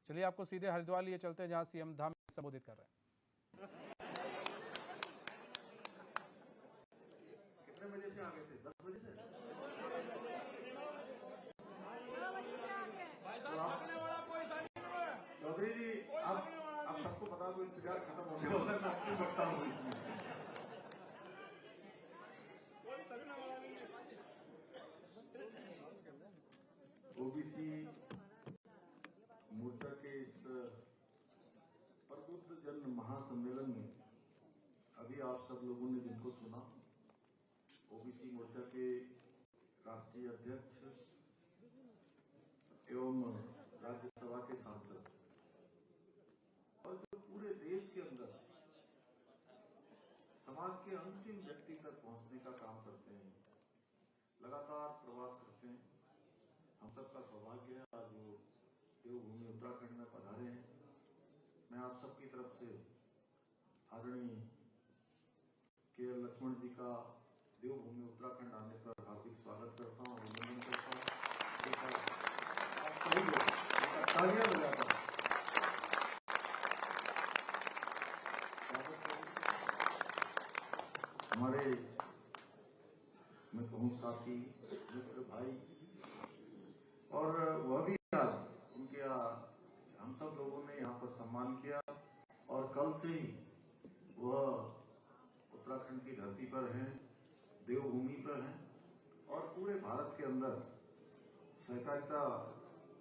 चलिए आपको सीधे हरिद्वार लिए चलते हैं, जहां सीएम धाम में संबोधित कर रहे हैं। कितने बजे से आ गए थे? 10 बजे से। चौधरी जी, आप सबको बता दो, इंतजार खत्म हो गया होगा, मैं आपको बता हूँ। ओबीसी मोर्चा के इस प्रबुद्ध जन महासम्मेलन में अभी आप सब लोगों ने जिनको सुना, ओबीसी मोर्चा के राष्ट्रीय अध्यक्ष एवं राज्यसभा के सांसद और जो पूरे देश के अंदर समाज के अंतिम व्यक्ति तक पहुंचने का काम करते हैं, लगातार प्रवास करते हैं। हम सबका सौभाग्य है आज वो देवभूमि उत्तराखंड में पधारे हैं। मैं आप सबकी तरफ से आदरणीय के.एल. लक्ष्मण जी का देवभूमि उत्तराखंड आने पर हार्दिक स्वागत करता हूँ, अभिनंदन करता हूँ। तालियां बजाता हूं। हमारे मैं कहूँ साथी, मित्र, भाई, और वह भी आज उनके हम सब लोगों ने यहाँ पर सम्मान किया और कल से ही वह उत्तराखंड की धरती पर हैं, देवभूमि पर हैं और पूरे भारत के अंदर सहकारिता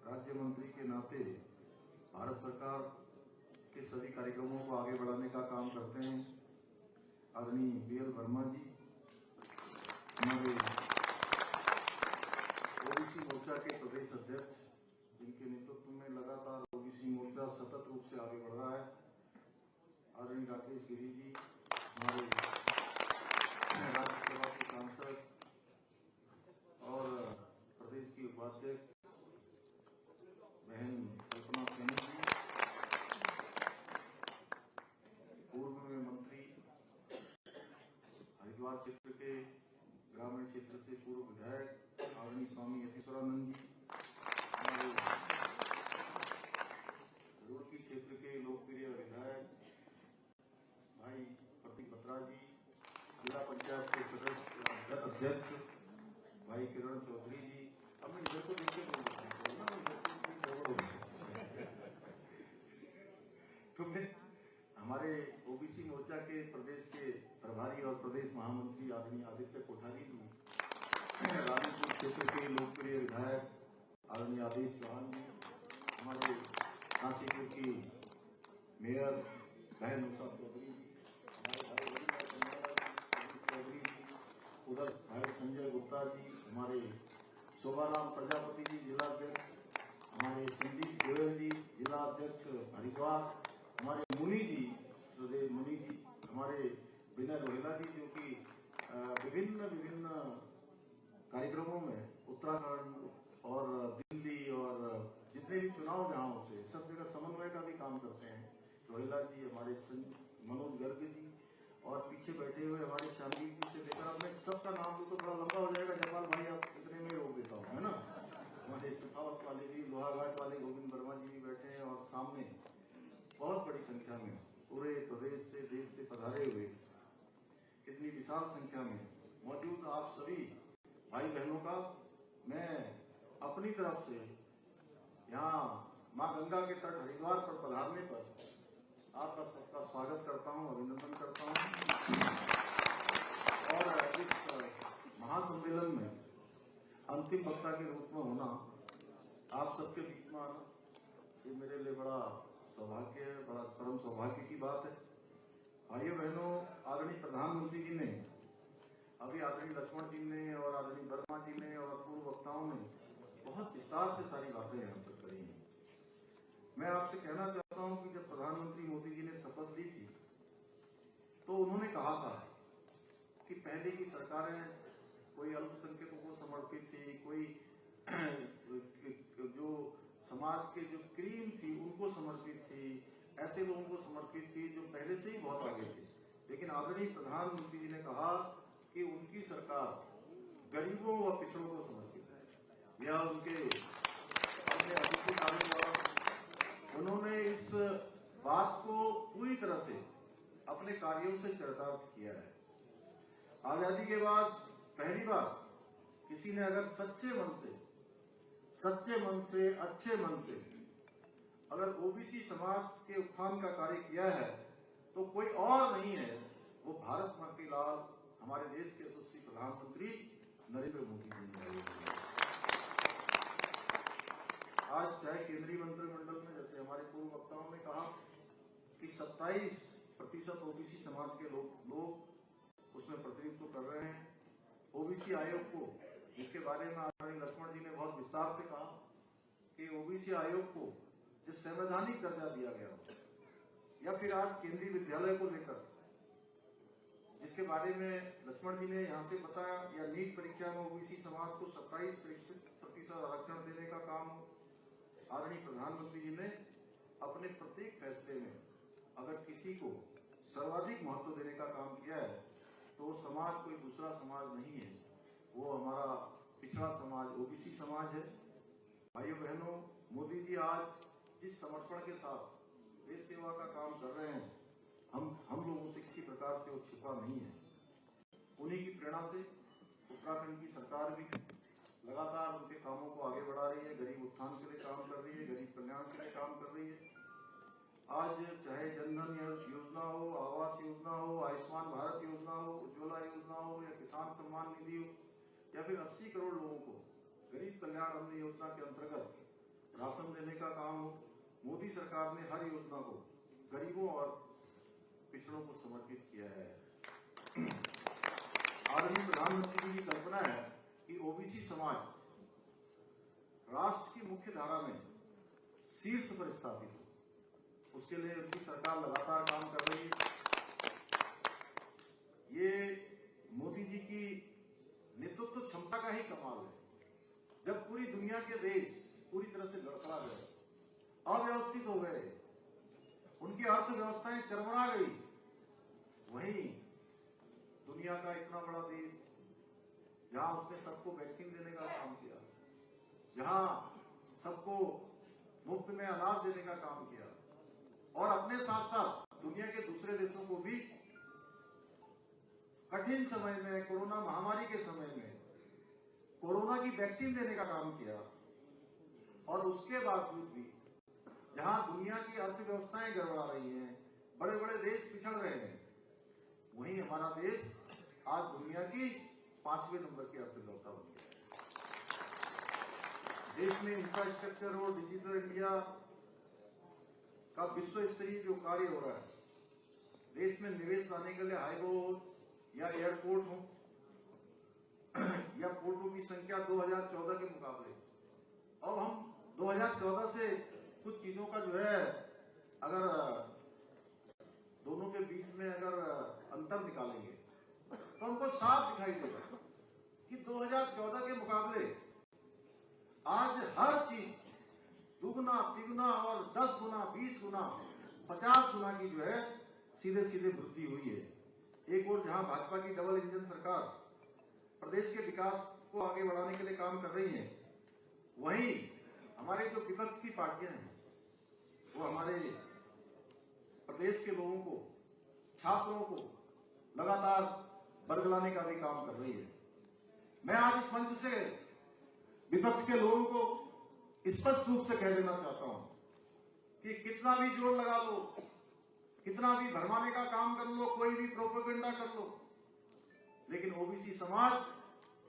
राज्य मंत्री के नाते भारत सरकार के सभी कार्यक्रमों को आगे बढ़ाने का काम करते हैं। आदरणीय बी.एल. वर्मा जी, हमारे ओबीसी मोर्चा के प्रदेश अध्यक्ष, जिनके नेतृत्व में लगातार ओबीसी मोर्चा सतत रूप से आगे बढ़ रहा है। आदरणीय राकेश गिरी जी, हमारे राज्यसभा के सांसद और प्रदेश की उपाध्यक्ष बहन कल्पना सैनी जी, पूर्व में मंत्री, हरिद्वार क्षेत्र के ग्रामीण क्षेत्र से पूर्व विधायक आदरणीय स्वामी यतीश्वरानंद जी, हमारे रुड़की क्षेत्र के लोकप्रिय विधायक भाई प्रतीक बत्रा जी, जिला पंचायत के सदस्य अध्यक्ष भाई किरण चौधरी जी। अब मैं इधर को देखते तो हमारे ओबीसी मोर्चा के प्रदेश के प्रभारी और प्रदेश महामंत्री आदरणीय आदित्य कोठारी जी, रानीपुर क्षेत्र के लोकप्रिय विधायक आदरणीय आदेश चौहान जी, हमारे काशीपुर की मेयर बहन उषा चौधरी जी, चौधरी जी, उधर भाई संजय गुप्ता जी, हमारे शोभाराम प्रजापति जी जिला अध्यक्ष, हमारे संदीप गोयल जी जिला अध्यक्ष हरिद्वार, हमारे मुनि जी, सुदेव मुनि जी, हमारे विनय रोहिला जी, जो कि विभिन्न कार्यक्रमों में उत्तराखंड और दिल्ली और जितने भी चुनाव जहां होते हैं सब जगह समन्वय का भी काम करते हैं। रोहिला जी, हमारे मनोज गर्ग जी, और पीछे बैठे हुए हमारे शामली जी से लेकर, अब मैं सबका नाम लूँ तो बड़ा लंबा हो जाएगा। जयपाल भाई आप इतने में रोक देता हूँ, है ना। हमारे चुनावत वाले भी, लोहाघाट वाले गोविंद वर्मा जी भी बैठे हैं और सामने बहुत बड़ी संख्या में पूरे प्रदेश से, देश से पधारे हुए इतनी विशाल संख्या में मौजूद आप सभी भाई बहनों का मैं अपनी तरफ से यहाँ मां गंगा के तट हरिद्वार पर पधारने पर आपका सबका स्वागत करता हूँ, अभिनंदन करता हूँ। और इस महासम्मेलन में अंतिम वक्ता के रूप में होना, आप सबके बीच में आना, ये मेरे लिए बड़ा सौभाग्य है, बड़ा परम सौभाग्य की बात है। भाइयों बहनों, आदरणीय प्रधानमंत्री जी ने, अभी आदरणीय लक्ष्मण जी ने और आदरणीय वर्मा जी ने और पूर्व वक्ताओं ने बहुत विस्तार से सारी बातें यहाँ तक करी हैं। मैं आपसे कहना चाहता हूं कि जब प्रधानमंत्री मोदी जी ने शपथ ली थी तो उन्होंने कहा था कि पहले की सरकारें कोई अल्पसंख्यकों को समर्पित थी, कोई जो समाज के जो क्रीम थी उनको समर्पित थी, ऐसे लोगों को समर्पित थी जो पहले से ही बहुत आगे थे। लेकिन आदरणीय प्रधानमंत्री जी ने कहा कि उनकी सरकार गरीबों व पिछड़ों को समर्पित है। यह उनके अपने अधिकृत कार्यकाल कार्यों से चरितार्थ किया है। आजादी के बाद पहली बार किसी ने अगर सच्चे मन से, अच्छे मन से अगर ओबीसी समाज के उत्थान का कार्य किया है तो कोई और नहीं है, वो भारत माता की लाल हमारे देश के यशस्वी प्रधानमंत्री नरेंद्र मोदी जी ने। आज चाहे केंद्रीय मंत्रिमंडल में, जैसे हमारे पूर्व वक्ताओं ने कहा कि 27% ओबीसी समाज के लोग उसमें प्रतिनिधित्व कर रहे हैं। ओबीसी आयोग को, जिसके बारे में आदरणीय लक्ष्मण जी ने बहुत विस्तार से कहा कि ओबीसी आयोग को जिस संवैधानिक दर्जा दिया गया हो, या फिर आज केंद्रीय विद्यालय को लेकर जिसके बारे में लक्ष्मण जी ने यहां से बताया, या नीट परीक्षा में ओबीसी समाज को 27% आरक्षण देने का काम हो। आदरणीय प्रधानमंत्री जी ने अपने प्रत्येक फैसले में अगर किसी को सर्वाधिक महत्व देने का काम किया है तो वो समाज कोई दूसरा समाज नहीं है, वो हमारा पिछड़ा समाज ओबीसी समाज है। भाइयों बहनों, मोदी जी आज जिस समर्पण के साथ देश सेवा का काम कर रहे हैं, हम लोगों से किसी प्रकार से वो छिपा नहीं है। उन्हीं की प्रेरणा से उत्तराखंड की सरकार भी लगातार उनके कामों को आगे बढ़ा रही है, गरीब उत्थान के लिए काम कर रही है, गरीब कल्याण के लिए काम कर रही है। आज चाहे जनधन योजना हो, आवास योजना हो, आयुष्मान भारत योजना हो, उज्ज्वला योजना हो, या किसान सम्मान निधि हो, या फिर 80 करोड़ लोगों को गरीब कल्याण अन्न योजना के अंतर्गत राशन देने का काम हो, मोदी सरकार ने हर योजना को गरीबों और पिछड़ों को समर्पित किया है। आदरणीय प्रधानमंत्री जी की कल्पना है कि ओबीसी समाज राष्ट्र की मुख्य धारा में शीर्ष पर स्थापित हो, उसके लिए उनकी सरकार लगातार काम कर रही है। ये मोदी जी की नेतृत्व क्षमता का ही कमाल है। जब पूरी दुनिया के देश पूरी तरह से लड़खड़ा गए, अव्यवस्थित हो गए, उनकी अर्थव्यवस्थाएं चरमरा गई, वहीं दुनिया का इतना बड़ा देश जहां उसने सबको वैक्सीन देने का काम किया, जहां सबको मुफ्त में अनाज देने का काम किया, और अपने साथ साथ दुनिया के दूसरे देशों को भी कठिन समय में, कोरोना महामारी के समय में कोरोना की वैक्सीन देने का काम किया, और उसके बावजूद भी जहां दुनिया की अर्थव्यवस्थाएं गड़बड़ा रही हैं, बड़े बड़े देश पिछड़ रहे हैं, वहीं हमारा देश आज दुनिया की 5वें नंबर की अर्थव्यवस्था बन गया है। देश में इंफ्रास्ट्रक्चर हो, डिजिटल इंडिया का विश्व स्तरीय जो कार्य हो रहा है, देश में निवेश लाने के लिए हाईवे हो या एयरपोर्ट हो या पोर्टों की संख्या 2014 के मुकाबले, अब हम 2014 से कुछ चीजों का जो है, अगर दोनों के बीच में अगर अंतर निकालेंगे तो हमको साफ दिखाई देगा कि 2014 के मुकाबले आज हर चीज दुगुना, तिगुना और 10 गुना, 20 गुना, 50 गुना की जो है सीधे सीधे वृद्धि हुई है। एक और जहां भाजपा की डबल इंजन सरकार प्रदेश के विकास को आगे बढ़ाने के लिए काम कर रही है, वहीं हमारे जो विपक्ष की पार्टियां हैं वो हमारे प्रदेश के लोगों को, छात्रों को लगातार बरगलाने का भी काम कर रही है। मैं आज इस मंच से विपक्ष के लोगों को स्पष्ट रूप से कह देना चाहता हूं कि कितना भी जोर लगा लो, कितना भी भरमाने का काम कर लो, कोई भी प्रोपेगेंडा कर लो, लेकिन ओबीसी समाज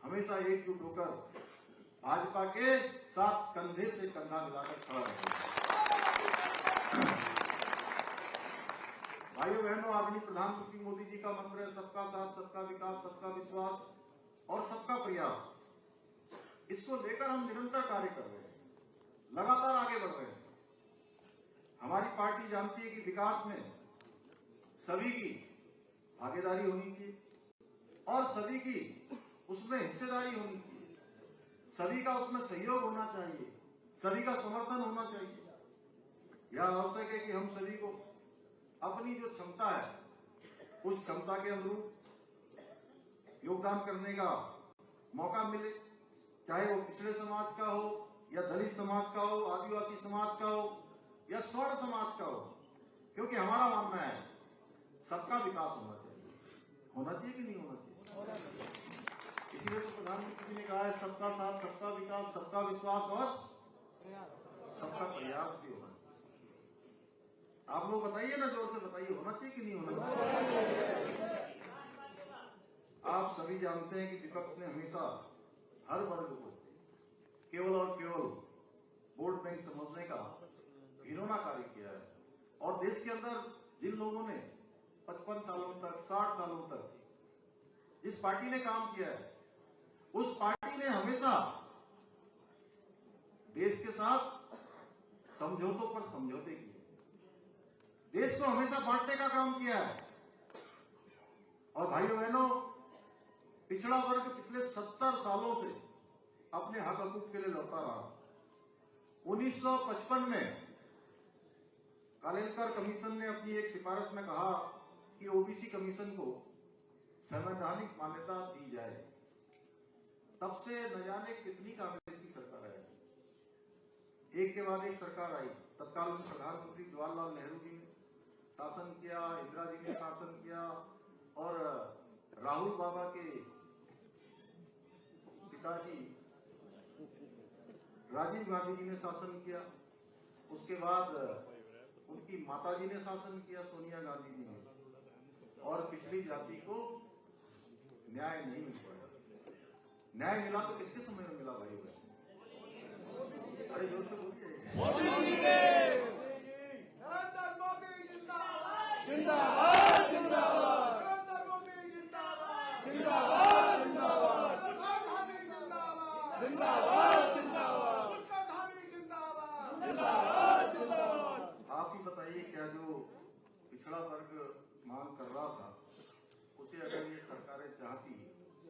हमेशा एकजुट होकर भाजपा के साथ कंधे से कंधा मिलाकर खड़ा रहेगा। भाइयों बहनों, आदरणीय प्रधानमंत्री मोदी जी का मंत्र है सबका साथ, सबका विकास, सबका विश्वास और सबका प्रयास। इसको लेकर हम निरंतर कार्य कर रहे हैं, लगातार आगे बढ़ रहे हैं। हमारी पार्टी जानती है कि विकास में सभी की भागीदारी होनी चाहिए और सभी की उसमें हिस्सेदारी होनी चाहिए, सभी का उसमें सहयोग होना चाहिए, सभी का समर्थन होना चाहिए। यह आवश्यक है कि हम सभी को अपनी जो क्षमता है उस क्षमता के अनुरूप योगदान करने का मौका मिले, चाहे वो पिछड़े समाज का हो या दलित समाज का हो, आदिवासी समाज का हो या स्वर्ण समाज का हो, क्योंकि हमारा मानना है सबका विकास होना चाहिए कि नहीं होना चाहिए? इसलिए तो प्रधानमंत्री जी ने कहा है सबका साथ, सबका विकास, सबका विश्वास और सबका प्रयास भी होना चाहिए। आप लोग बताइए ना, जोर से बताइए, होना चाहिए कि नहीं होना चाहिए? आप सभी जानते हैं कि विपक्ष ने हमेशा हर वर्ग को केवल और केवल वोट बैंक समझने का घिनौना कार्य किया है। और देश के अंदर जिन लोगों ने 55 सालों तक, 60 सालों तक जिस पार्टी ने काम किया है, उस पार्टी ने हमेशा देश के साथ समझौतों पर समझौते किए, देश को हमेशा बांटने का काम किया है। और भाइयों बहनों, पिछड़ा वर्ग पिछले 70 सालों से अपने हक हकूक के लिए लड़ता रहा। 1955 में कालेलकर कमीशन ने अपनी एक सिफारिश में कहा कि ओबीसी कमीशन को संवैधानिक मान्यता दी जाए। तब से न जाने कितनी कांग्रेस की सरकार है, एक के बाद एक सरकार आई। तत्कालीन प्रधानमंत्री जवाहरलाल नेहरू जी ने शासन किया, इंदिरा जी ने शासन किया, और राहुल बाबा के पिताजी राजीव गांधी जी ने शासन किया। उसके बाद उनकी माताजी ने शासन किया, सोनिया गांधी जी ने। और पिछड़ी जाति को न्याय नहीं मिल पाया। न्याय मिला तो किसके समय में मिला भाई? अरे जोर से बोलिए। नरेंद्र मोदी जिंदाबाद, जिंदाबाद जिंदाबाद नरेंद्र मोदी जिंदाबाद, जिंदाबाद जिंदाबाद गांधी जिंदाबाद, जिंदाबाद जिंदाबाद गांधी जिंदाबाद, जिंदाबाद जिंदाबाद। आप ही बताइए, क्या जो पिछड़ा वर्ग मांग कर रहा था, उसे अगर ये सरकारें चाहती,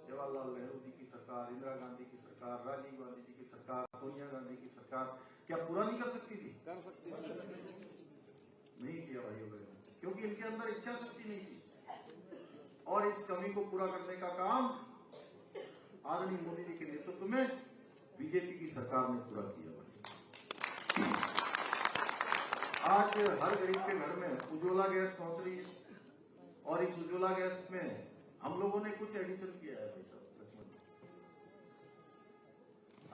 जवाहरलाल नेहरू जी की सरकार, इंदिरा गांधी की सरकार, राजीव गांधी जी की सरकार, सोनिया गांधी की सरकार, क्या पूरा नहीं कर सकती थी? कर सकती है। नहीं किया भाइयों बहनों, क्योंकि इनके अंदर इच्छा शक्ति नहीं थी। और इस कमी को पूरा करने का काम आदरणीय मोदी जी के नेतृत्व में बीजेपी की सरकार ने पूरा किया। आज हर गरीब के घर में उज्ज्वला गैस पहुंच रही है, और इस उज्ज्वला गैस में हम लोगों ने कुछ एडिशन किया है। भाई साहब,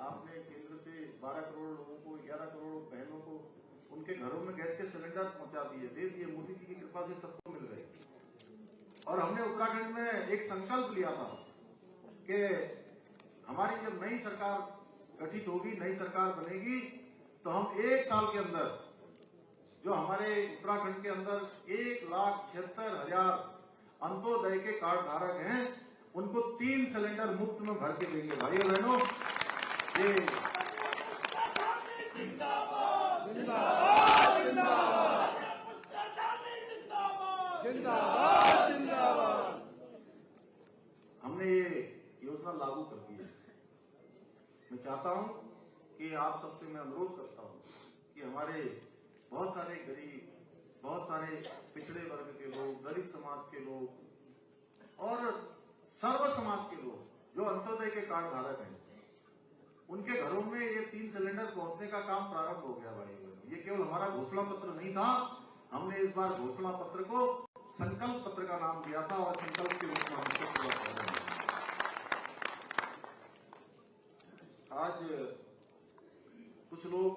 आपने केंद्र से 12 करोड़ लोगों को, 11 करोड़ बहनों को उनके घरों में गैस के सिलेंडर पहुंचा दिए, दे दिए। मोदी जी की कृपा से सबको मिल गए। और हमने उत्तराखंड में एक संकल्प लिया था कि हमारी जब नई सरकार गठित होगी, नई सरकार बनेगी, तो हम 1 साल के अंदर जो हमारे उत्तराखंड के अंदर 1,76,000 अंत्योदय के कार्ड धारक हैं, उनको 3 सिलेंडर मुफ्त में भर के देंगे। भाइयों बहनों, ये जिंदाबाद जिंदाबाद जिंदाबाद जिंदाबाद। हमने ये योजना लागू कर दी है। मैं चाहता हूं कि आप सबसे मैं अनुरोध करता हूं कि हमारे बहुत सारे गरीब, बहुत सारे पिछड़े वर्ग के लोग, दलित समाज के लोग और सर्व समाज के लोग जो अंत्योदय के कार्ड धारक हैं, उनके घरों में ये 3 सिलेंडर पहुंचने का काम प्रारंभ हो गया। भाई, ये केवल हमारा घोषणा पत्र नहीं था, हमने इस बार घोषणा पत्र को संकल्प पत्र का नाम दिया था, और संकल्प के रूप में हम इसको पूरा कर रहे हैं। आज कुछ लोग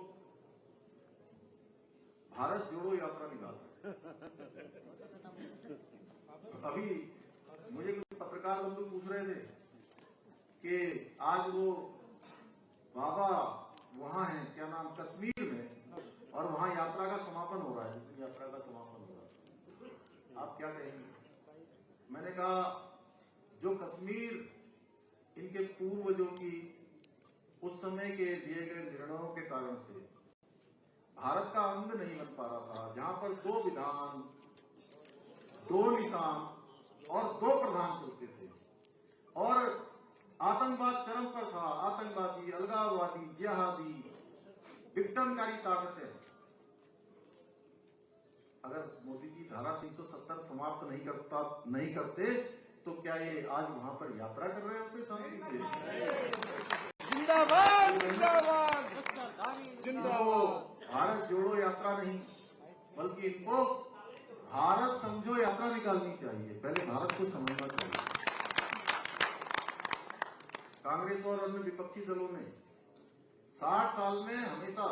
भारत जोड़ो यात्रा निकाल रहे हैं। अभी मुझे कुछ पत्रकार बंधु पूछ रहे थे कि आज वो बाबा वहां है, क्या नाम, कश्मीर में, और वहां यात्रा का समापन हो रहा है, जिस यात्रा का समापन हो रहा है, आप क्या कहेंगे? मैंने कहा, जो कश्मीर इनके पूर्वजों की उस समय के दिए गए निर्णयों के कारण से भारत का अंग नहीं बन पा रहा था, जहां पर 2 विधान, 2 निशान और 2 प्रधान चलते थे, और आतंकवाद चरम पर था। आतंकवादी, अलगाववादी, जिहादी, विघटनकारी ताकतें। अगर मोदी जी धारा 370 समाप्त नहीं करते तो क्या ये आज वहां पर यात्रा कर रहे होते शांति से? जिंदाबाद जिंदाबाद जिंदाबाद। भारत जोड़ो यात्रा नहीं, बल्कि इनको भारत समझो यात्रा निकालनी चाहिए, पहले भारत को समझना चाहिए। कांग्रेस और अन्य विपक्षी दलों ने 60 साल में हमेशा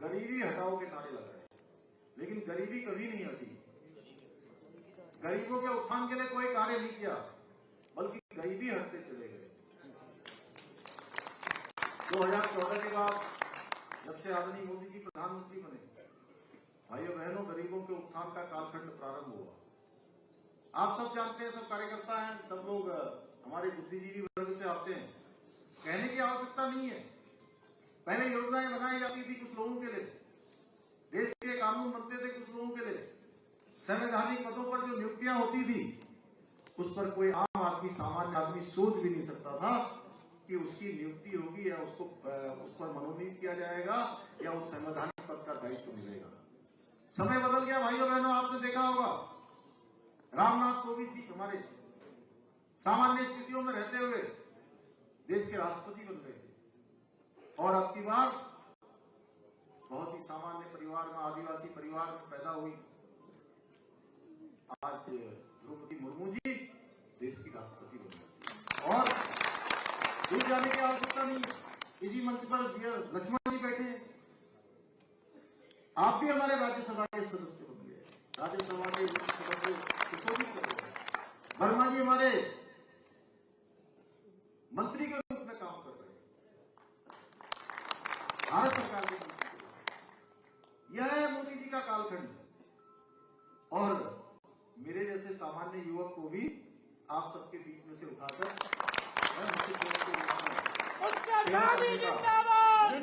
गरीबी हटाओ के नारे लगाए, लेकिन गरीबी कभी नहीं हटी। गरीबों के उत्थान के लिए कोई कार्य नहीं किया, बल्कि गरीबी हटते चले गए। 2014 के बाद जब से आदरणीय मोदी जी प्रधानमंत्री बने, भाइयों बहनों, गरीबों के उत्थान का कालखंड प्रारंभ हुआ। आप सब जानते हैं, सब कार्यकर्ता हैं, सब लोग हमारे बुद्धिजीवी वर्ग से आते हैं। कहने की आवश्यकता नहीं है। पहले योजनाएं बनाई जाती थी कुछ लोगों के लिए, देश के कानून बनते थे कुछ लोगों के लिए, संवैधानिक पदों पर जो नियुक्तियां होती थी उस पर कोई आम आदमी, सामान्य आदमी सोच भी नहीं सकता था कि उसकी नियुक्ति होगी या उसको उस पर मनोनीत किया जाएगा या उस संवैधानिक पद का दायित्व मिलेगा। समय बदल गया भाइयों बहनों। आपने देखा होगा, रामनाथ कोविंद जी हमारे सामान्य स्थितियों में रहते हुए देश के राष्ट्रपति बन गए थे, और अब की बार बहुत ही सामान्य परिवार में, आदिवासी परिवार में पैदा हुई आज द्रौपदी मुर्मू जी देश की राष्ट्रपति बन गई। और दूर जाने की आवश्यकता नहीं है, इसी मंच पर लक्ष्मण जी बैठे हैं। आप भी हमारे राज्यसभा के सदस्य बन गए, राज्यसभा के सदस्य सुशोभित कर रहे हैं। वर्मा जी हमारे मंत्री के रूप में काम कर रहे हैं, भारत सरकार के मंत्री। यह है मोदी जी का कालखंड। और मेरे जैसे सामान्य युवक को भी आप सबके बीच में से उठाकर उत्तरधामी जिंदाबाद,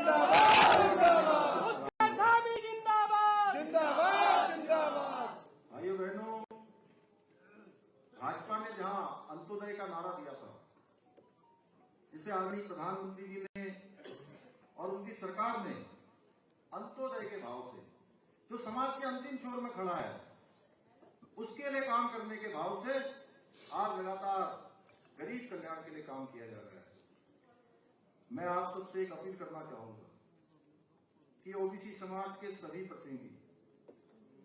उत्तरधामी जिंदाबाद, जिंदाबाद जिंदाबाद। भाइयों बहनों, भाजपा ने जहां अंत्योदय का नारा दिया था, जिसे आदरणीय प्रधानमंत्री जी ने और उनकी सरकार ने अंत्योदय के भाव से, जो समाज के अंतिम छोर में खड़ा है, उसके लिए काम करने के भाव से आज लगातार गरीब कल्याण के लिए काम किया जा रहा है। मैं आप सबसे एक अपील करना चाहूंगा कि ओबीसी समाज के सभी प्रतिनिधि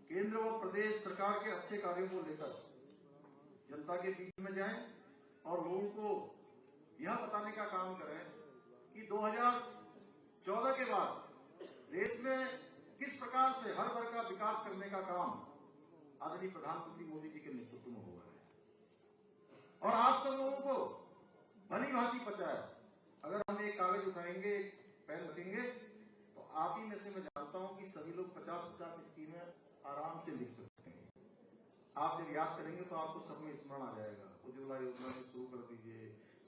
केंद्र व प्रदेश सरकार के अच्छे कार्यों को लेकर जनता के बीच में जाएं और लोगों को यह बताने का काम करें कि 2014 के बाद देश में किस प्रकार से हर वर्ग का विकास करने का काम आदरणीय प्रधानमंत्री मोदी जी के नेतृत्व में हुआ है। और आप सब लोगों को भली भांति पता है, अगर हम एक कागज उठाएंगे, पेन रखेंगे, तो आप ही में से मैं जानता हूं कि सभी लोग 50-50 स्कीमें आराम से लिख सकते हैं। आप जब याद करेंगे तो आपको सब में स्मरण आ जाएगा। उज्ज्वला योजना शुरू कर दीजिए,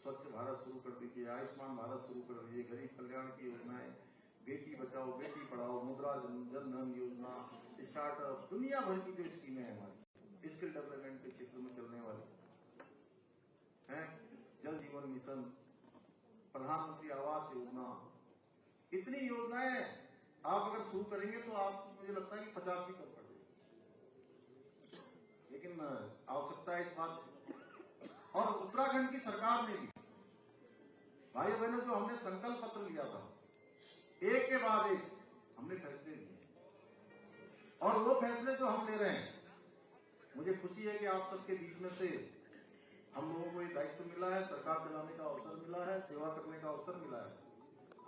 स्वच्छ भारत शुरू कर दीजिए, आयुष्मान भारत शुरू कर दीजिए, गरीब कल्याण की योजनाएं, बेटी बचाओ बेटी पढ़ाओ, मुद्रा जन धन योजना, स्टार्टअप, दुनिया भर की जो स्कीमें हैं हमारी स्किल डेवलपमेंट के क्षेत्र में चलने वाली हैं, जल जीवन मिशन, प्रधानमंत्री आवास योजना, इतनी योजनाएं आप अगर शुरू करेंगे तो आप, मुझे लगता है कि 50 भी कम कर देंगे। लेकिन आवश्यकता है इस बात की। और उत्तराखंड की सरकार ने भी, भाई बहनों, जो हमने संकल्प पत्र लिया था, एक के बाद एक हमने फैसले लिए, और वो फैसले जो हम ले रहे हैं, मुझे खुशी है कि आप सबके बीच में से हम लोगों को ये दायित्व मिला है, सरकार चलाने का अवसर मिला है, सेवा करने का अवसर मिला है।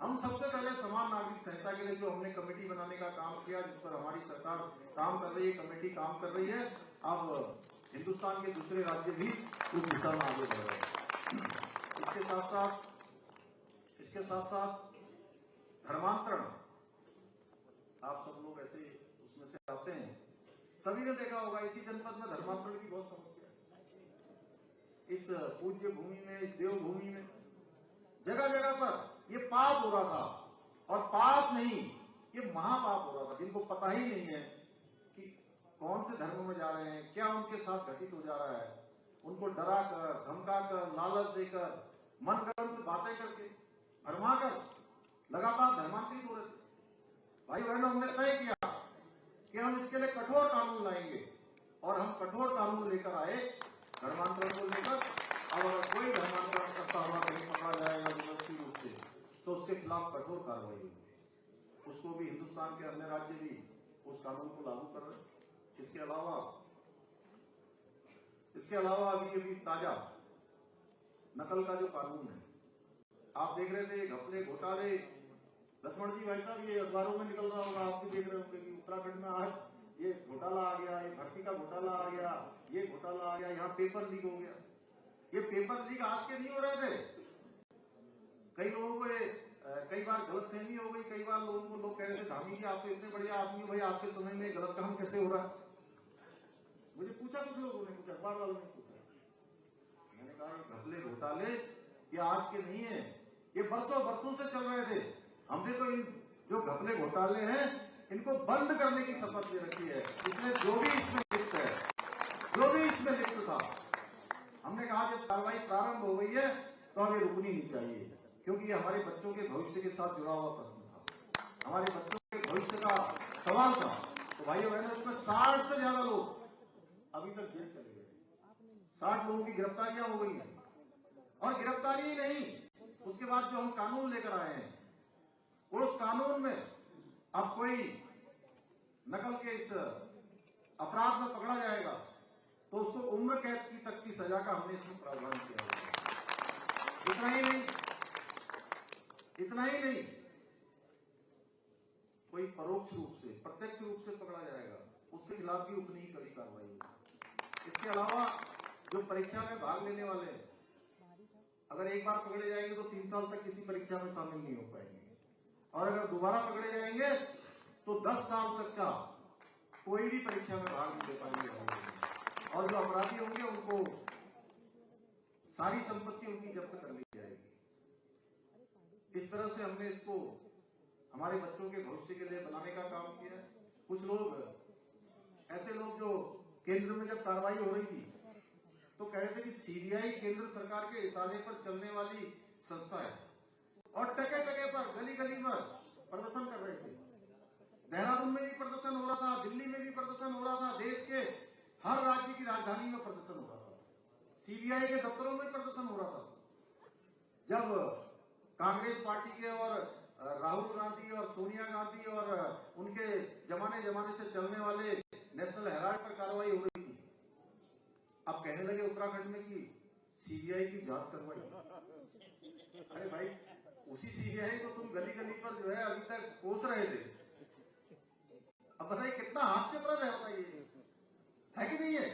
हम सबसे पहले समान नागरिक संहिता के लिए जो हमने कमेटी बनाने का काम किया, जिस पर हमारी सरकार काम कर रही है, कमेटी काम कर रही है, अब हिंदुस्तान के दूसरे राज्य भी उस दिशा में आगे बढ़ रहे हैं। इसके साथ साथ धर्मांतरण, आप सब लोग ऐसे उसमें से आते हैं, सभी ने देखा होगा इसी जनपद में धर्मांतरण की बहुत समस्या है। इस पूज्य भूमि में, इस देवभूमि में जगह जगह पर ये पाप हो रहा था, और पाप नहीं, ये महापाप हो रहा था। जिनको पता ही नहीं है कि कौन से धर्म में जा रहे हैं, क्या उनके साथ घटित हो जा रहा है, उनको डरा कर, धमका कर, लालच देकर, मनगढ़ंत बातें करके, भरमाकर लगातार धर्मांतरित हो रहे थे। भाई बहनों, हमने तय किया कि हम इसके लिए कठोर कानून लाएंगे, और हम कठोर कानून लेकर आए धर्मांतरण को लेकर। अब अगर कोई धर्मांतरण करता हुआ कहीं पकड़ा जाएगा जबरदस्ती रूप से, तो उसके खिलाफ कठोर कार्रवाई होगी। उसको भी हिंदुस्तान के अन्य राज्य भी उस कानून को लागू कर रहे हैं। इसके अलावा अभी ताजा नकल का जो कानून है, आप देख रहे थे घपले घोटाले। लक्ष्मण जी भाई साहब, ये अखबारों में निकल रहा होगा, आप भी देख रहे होंगे कि उत्तराखंड में आज ये घोटाला आ गया, ये भर्ती का घोटाला आ गया, ये घोटाला आ गया, यहाँ पेपर लीक हो गया। ये पेपर लीक आज के नहीं हो रहे थे। कई लोगों को कई बार गलतफहमी हो गई, कई बार लोगों को लोग कह रहे थे धामी जी आप तो इतने बढ़िया आदमी हो, भाई आपके समय में गलत काम कैसे हो रहा है। मुझे पूछा कुछ लोगों ने, कुछ अखबार वालों ने पूछा, मैंने कहा घपले घोटाले ये आज के नहीं है, ये बरसों बरसों से चल रहे थे। हमने तो इन जो घपले घोटाले हैं इनको बंद करने की शपथ ले रखी है। इसमें जो भी इसमें लिप्त है, जो भी इसमें लिप्त था, हमने कहा जब कार्रवाई प्रारंभ हो गई है तो हमें रुकनी नहीं चाहिए, क्योंकि ये हमारे बच्चों के भविष्य के साथ जुड़ा हुआ प्रश्न था, हमारे बच्चों के भविष्य का सवाल था। तो भाइयों बहनों, उसमें 60 से ज्यादा लोग अभी तक जेल चले गए। 60 लोगों की गिरफ्तारियां हो गई हैं। और गिरफ्तारी ही नहीं, उसके बाद जो हम कानून लेकर आए हैं, उस कानून में अब कोई नकल के इस अपराध में पकड़ा जाएगा तो उसको उम्र कैद की तक की सजा का हमने इसमें प्रावधान किया है। इतना ही नहीं, कोई परोक्ष रूप से, प्रत्यक्ष रूप से पकड़ा जाएगा, उसके खिलाफ भी उतनी ही कड़ी कार्रवाई होगी। इसके अलावा जो परीक्षा में भाग लेने वाले हैं, अगर एक बार पकड़े जाएंगे तो 3 साल तक किसी परीक्षा में शामिल नहीं हो पाएंगे, और अगर दोबारा पकड़े जाएंगे तो 10 साल तक का कोई भी परीक्षा में भाग नहीं ले पाएंगे। और जो अपराधी होंगे उनको सारी संपत्ति उनकी जब्त कर ली जाएगी। इस तरह से हमने इसको हमारे बच्चों के भविष्य के लिए बनाने का काम किया है। कुछ लोग, ऐसे लोग जो केंद्र में जब कार्रवाई हो रही थी तो कह रहे थे कि सीबीआई केंद्र सरकार के इशारे पर चलने वाली संस्था है, और टके टके पर, गली गली पर प्रदर्शन कर रहे थे। देहरादून में भी प्रदर्शन हो रहा था, दिल्ली में भी प्रदर्शन हो रहा था, देश के हर राज्य की राजधानी में प्रदर्शन हो रहा था, सीबीआई के दफ्तरों में प्रदर्शन हो रहा था। जब कांग्रेस पार्टी के और राहुल गांधी और सोनिया गांधी और उनके जमाने से चलने वाले नेशनल हेराल्ड पर कार्रवाई हो रही थी, अब कहने लगे उत्तराखंड में कि सीबीआई की जांच करवाई। अरे भाई, उसी सीबीआई को तुम गली गली पर जो है अभी तक कोस रहे थे। अब बताइए कितना हास्यप्रद है, बताइए, है कि नहीं है?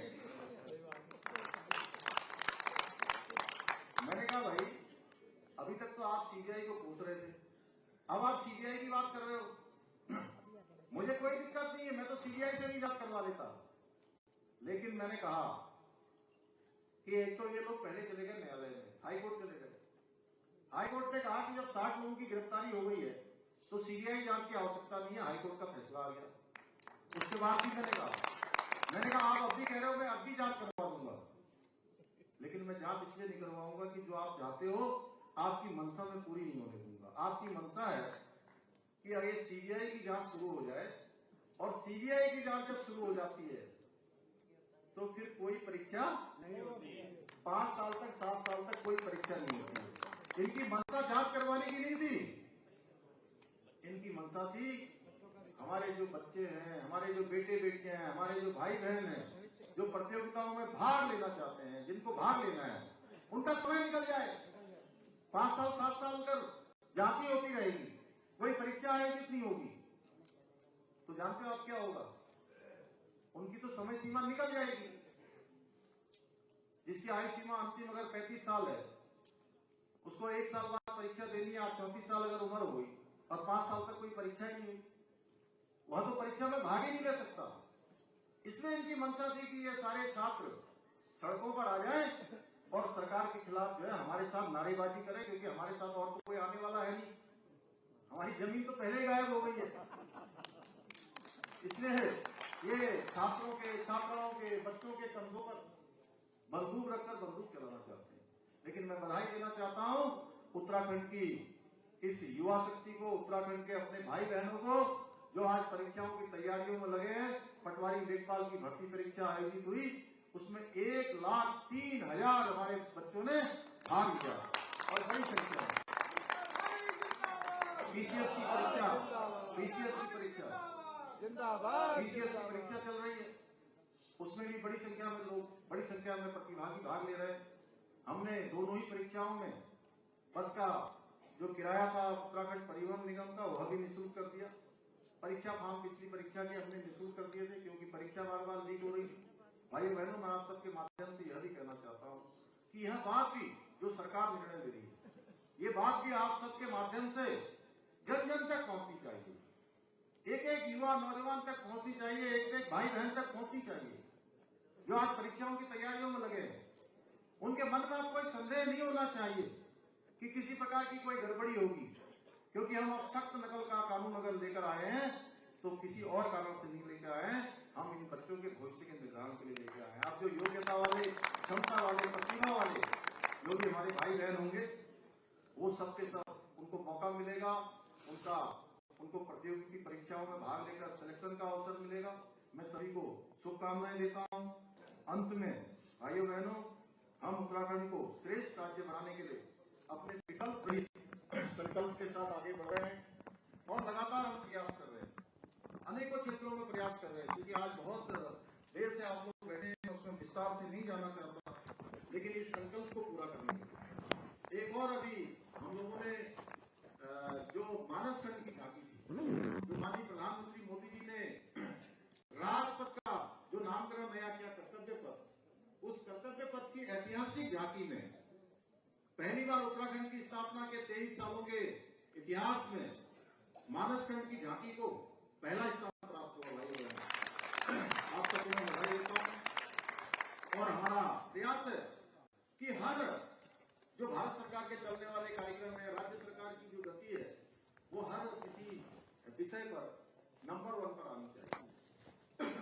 मैंने कहा भाई, अभी तक तो आप सीबीआई को कोस रहे थे, अब आप सीबीआई की बात कर रहे हो। मुझे कोई दिक्कत नहीं है, मैं तो सीबीआई से भी जांच करवा लेता, लेकिन मैंने कहा कि एक तो ये लोग पहले चले गए न्यायालय में, हाईकोर्ट चले गए। हाईकोर्ट ने कहा कि जब 60 लोगों की गिरफ्तारी हो गई है तो सीबीआई जांच की आवश्यकता नहीं है, हाईकोर्ट का फैसला आ गया। उसके बाद भी मैंने कहा आप अब भी कह रहे हो मैं अब भी जांच करवा दूंगा, लेकिन मैं जांच इसलिए नहीं करवाऊंगा कि जो आप चाहते हो आपकी मंशा में पूरी नहीं होने दूंगा। आपकी मंशा है कि अगर सीबीआई की जांच शुरू हो जाए, और सीबीआई की जांच जब शुरू हो जाती है तो फिर कोई परीक्षा नहीं होती है। 5 साल तक, 7 साल तक कोई परीक्षा नहीं होती है। इनकी मंशा जांच करवाने की नहीं थी, इनकी मंशा थी हमारे जो बच्चे हैं, हमारे जो बेटे बेटियां हैं, हमारे जो भाई बहन हैं, जो प्रतियोगिताओं में भाग लेना चाहते हैं, जिनको भाग लेना है, उनका समय निकल जाए। 5 साल 7 साल कर जांच ही होती रहेगी, कोई परीक्षा आयोजित नहीं होगी, तो जानते हो आप क्या होगा? उनकी तो समय सीमा निकल जाएगी। जिसकी आयु सीमा अंतिम अगर 35 साल है, उसको 1 साल बाद परीक्षा देनी है। आज 34 साल अगर उम्र हो गई और 5 साल तक कोई परीक्षा ही नहीं हुई, वह तो परीक्षा में भाग ही नहीं ले सकता। इसमें इनकी मंशा थी कि ये सारे छात्र सड़कों पर आ जाएं और सरकार के खिलाफ जो है हमारे साथ नारेबाजी करें, क्योंकि हमारे साथ और तो कोई आने वाला है नहीं, हमारी जमीन तो पहले ही गायब हो गई है। इसलिए ये छात्रों के, छात्राओं के, बच्चों के कंधों पर बंदूक रखकर बंदूक चलाना चाहते हैं। लेकिन मैं बधाई देना चाहता हूं उत्तराखंड की इस युवा शक्ति को, उत्तराखंड के अपने भाई बहनों को जो आज परीक्षाओं की तैयारियों में लगे हैं। पटवारी लेखपाल की भर्ती परीक्षा आयोजित हुई, उसमें 1,03,000 हमारे बच्चों ने भाग लिया और बड़ी संख्या है। पीसीएस की परीक्षा चल रही है। उसमें भी बड़ी संख्या में लोग, बड़ी संख्या में प्रतिभागी भाग ले रहे हैं। हमने दोनों ही परीक्षाओं में बस का जो किराया था उत्तराखंड परिवहन निगम का, वह भी निःशुल्क कर दिया। परीक्षा फॉर्म पिछली परीक्षा के हमने निःशुल्क कर दिए थे, क्योंकि परीक्षा बार बार लीक हो रही थी। भाइयों बहनों, मैं आप सबके माध्यम से यह भी कहना चाहता हूँ कि यह बात भी जो सरकार निर्णय ले रही है, ये बात भी आप सबके माध्यम से जन जन तक पहुंचनी चाहिए, एक एक युवा नौजवान तक पहुंचनी चाहिए, एक एक भाई बहन तक पहुंचनी चाहिए जो आज परीक्षाओं की तैयारियों में लगे हैं। उनके मन में अब कोई संदेह नहीं होना चाहिए कि किसी प्रकार की कोई गड़बड़ी होगी, क्योंकि हम अब सख्त नकल का कानून अगर लेकर आए हैं तो किसी और कारण से नहीं लेकर आए हैं, हम इन बच्चों के भविष्य के निर्धारण के लिए लेकर आए हैं। आप जो योग्यता वाले, क्षमता वाले, प्रतिभा वाले जो भी हमारे भाई बहन होंगे, वो सबके सब उनको मौका मिलेगा, उनको प्रतियोगिता परीक्षाओं में भाग लेकर सिलेक्शन का अवसर मिलेगा। मैं सभी को शुभकामनाएं देता हूं। अंत में भाइयों बहनों, हम उत्तराखंड को श्रेष्ठ राज्य बनाने के लिए अपने विकल्प रहित संकल्प के साथ आगे बढ़ रहे हैं और लगातार हम प्रयास कर रहे हैं, अनेकों क्षेत्रों में प्रयास कर रहे हैं। क्योंकि आज बहुत देर से आप लोग बैठे हैं, उसमें विस्तार से नहीं जाना चाहता, लेकिन इस संकल्प को पूरा करने के लिए एक और अभी हम लोगों ने जो मानस खंड की झांकी थी, जो माननीय प्रधानमंत्री मोदी जी ने राजपथ का जो नामकरण नया किया, कर्तव्य पथ, उस कर्तव्य पथ की ऐतिहासिक झांकी में पहली बार उत्तराखंड की स्थापना के 23 सालों के इतिहास में मानस खंड की झांकी को पहला स्थान प्राप्त हुआ। भाई आप सबको मैं बधाई देता हूं। और हमारा प्रयास है कि हर जो भारत सरकार के चलने वाले कार्यक्रम है, राज्य सरकार की जो गति है, वो हर किसी विषय पर नंबर 1 पर आनी चाहिए।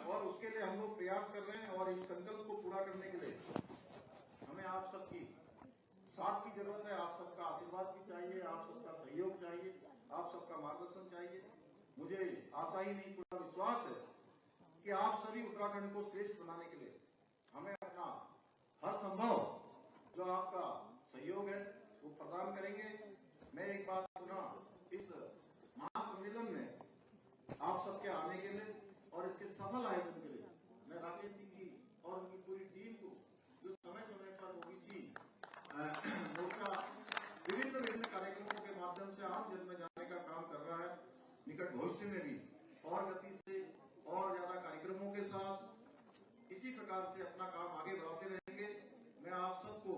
और उसके लिए हम लोग प्रयास कर रहे हैं और इस संकल्प को पूरा करने के लिए हमें आप सबकी साथ की जरूरत है। आप सबका आशीर्वाद भी चाहिए, आप सबका सहयोग चाहिए, आप सबका मार्गदर्शन चाहिए। मुझे आशा ही नहीं, पूरा विश्वास है कि आप सभी उत्तराखंड को श्रेष्ठ बनाने के लिए हमें अपना हर संभव जो आपका सहयोग है वो प्रदान करेंगे। मैं एक बात पुनः इस महासम्मेलन में आप सबके आने के लिए और इसके सफल आयोजन के लिए मैं राकेश जी की और उनकी पूरी टीम को, जो समय समय पर ओबीसी मोर्चा विभिन्न कार्यक्रमों के माध्यम से आम जन में जाने का काम कर रहा है, निकट भविष्य में भी और गति से और ज्यादा कार्यक्रमों के साथ इसी प्रकार से अपना काम आगे बढ़ाते रहेंगे। मैं आप सबको